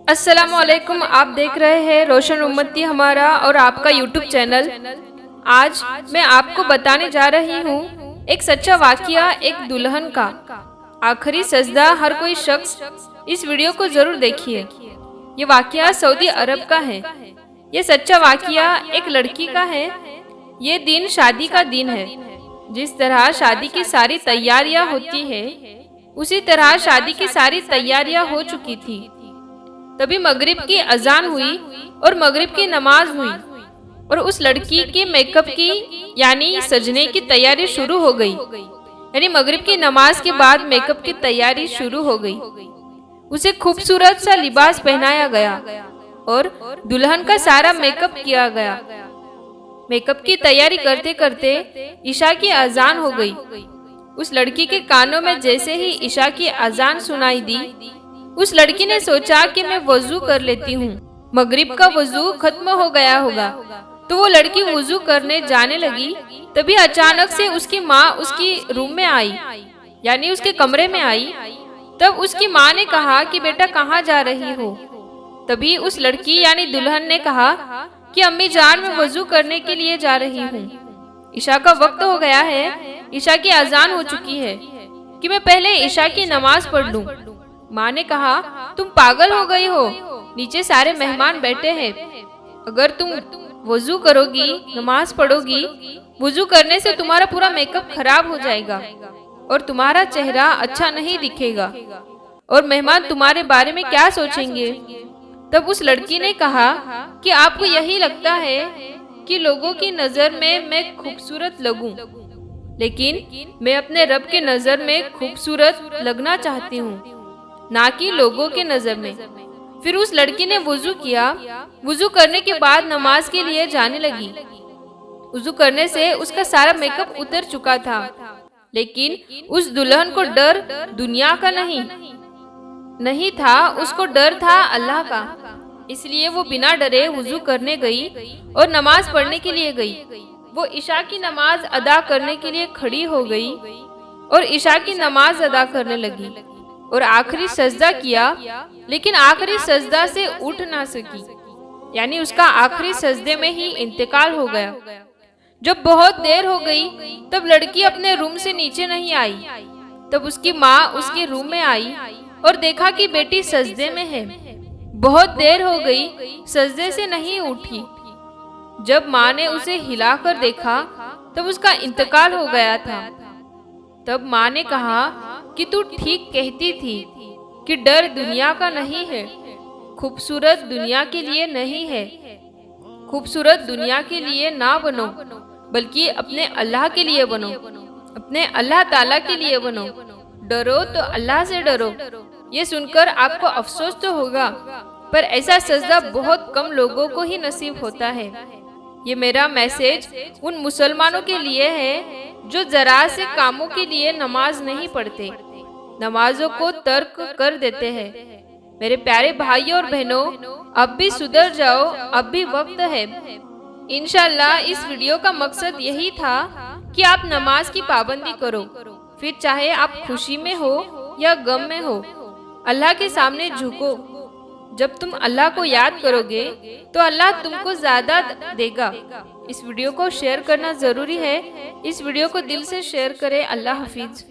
अस्सलामुअलैकुम। आप देख रहे हैं रोशन उम्मती हमारा और आपका यूट्यूब चैनल। आज मैं आपको बताने जा रही हूँ एक सच्चा वाकया एक दुल्हन का। आखिरी सजदा हर कोई शख्स इस वीडियो को जरूर देखिए। ये वाकया सऊदी अरब का है। ये सच्चा वाकया एक लड़की का है। ये दिन शादी का दिन है। जिस तरह शादी की सारी तैयारियां होती है उसी तरह शादी की सारी तैयारियां हो चुकी थी। तभी मगरिब की अजान हुई और मगरिब की नमाज हुई और उस लड़की के मेकअप की यानी सजने की तैयारी शुरू हो गई। यानी मगरिब की नमाज के बाद मेकअप की तैयारी शुरू हो गई। उसे खूबसूरत सा लिबास पहनाया गया और दुल्हन का सारा मेकअप किया गया। मेकअप की तैयारी करते करते ईशा की अजान हो गई। उस लड़की के कानों में जैसे ही ईशा की अजान सुनाई दी, उस लड़की ने सोचा कि मैं वजू कर लेती हूँ, मगरिब का वजू खत्म हो गया होगा। तो वो लड़की वजू करने जाने लगी। तभी अचानक से उसकी माँ उसकी रूम में आई, यानी उसके कमरे में आई। तब उसकी माँ ने कहा कि बेटा कहाँ जा रही हो। तभी उस लड़की यानी दुल्हन ने कहा कि अम्मी जान मैं वजू करने के लिए जा रही हूँ। ईशा का वक्त हो गया है, ईशा की अजान हो चुकी है कि मैं पहले ईशा की नमाज पढ़ लूं। माँ ने कहा तुम पागल हो गई हो, नीचे सारे मेहमान बैठे हैं। अगर तुम वजू करोगी नमाज पढ़ोगी, वजू करने से तुम्हारा पूरा मेकअप खराब हो जाएगा और तुम्हारा चेहरा अच्छा नहीं दिखेगा और मेहमान तुम्हारे बारे में क्या सोचेंगे। तब उस लड़की ने कहा कि आपको यही लगता है कि लोगों की नजर में मैं खूबसूरत लगूं, लेकिन मैं अपने रब के नजर में खूबसूरत लगना चाहती हूँ, ना कि लोगों के नजर में। फिर उस लड़की ने वुजू किया। वुजू करने के बाद नमाज के लिए जाने लगी। वुजू करने से उसका सारा मेकअप उतर चुका था, लेकिन उस दुल्हन को डर दुनिया का नहीं था, उसको डर था अल्लाह का। इसलिए वो बिना डरे वुजू करने गई और नमाज पढ़ने के लिए गई। वो ईशा की नमाज अदा करने के लिए खड़ी हो गई और ईशा की नमाज अदा करने लगी और आखिरी सजदा किया, लेकिन आखिरी सजदा से उठ ना सकी, यानी उसका आखिरी सजदे में ही इंतकाल हो गया। जब बहुत देर हो गई तब लड़की अपने रूम से नीचे नहीं आई। तब उसकी माँ उसके रूम में आई और देखा कि बेटी सजदे में है। बहुत देर हो गई, सजदे से नहीं उठी। जब माँ ने उसे हिलाकर देखा तब उसका इंतकाल हो गया था। तब माँ ने कहा कि तू ठीक कहती थी कि डर दुनिया का नहीं है, खूबसूरत दुनिया के लिए नहीं है। खूबसूरत दुनिया के लिए ना बनो, बल्कि अपने अल्लाह के लिए बनो, अपने अल्लाह ताला के लिए बनो। डरो तो अल्लाह से डरो। ये सुनकर आपको अफसोस तो होगा, पर ऐसा सजदा बहुत कम लोगों को ही नसीब होता है। ये मेरा मैसेज उन मुसलमानों के लिए है जो जरा से कामों के लिए नमाज नहीं पढ़ते, नमाजों को तर्क कर देते हैं। मेरे प्यारे भाइयों और बहनों, अब भी सुधर जाओ, अब भी वक्त है। इंशाल्लाह इस वीडियो का मकसद यही था कि आप नमाज की पाबंदी करो, फिर चाहे आप खुशी में हो या गम में हो, अल्लाह के सामने झुको। जब तुम अल्लाह को याद करोगे तो अल्लाह तुमको ज्यादा देगा। इस वीडियो को शेयर करना जरूरी है। इस वीडियो को दिल से शेयर करें। अल्लाह हाफिज।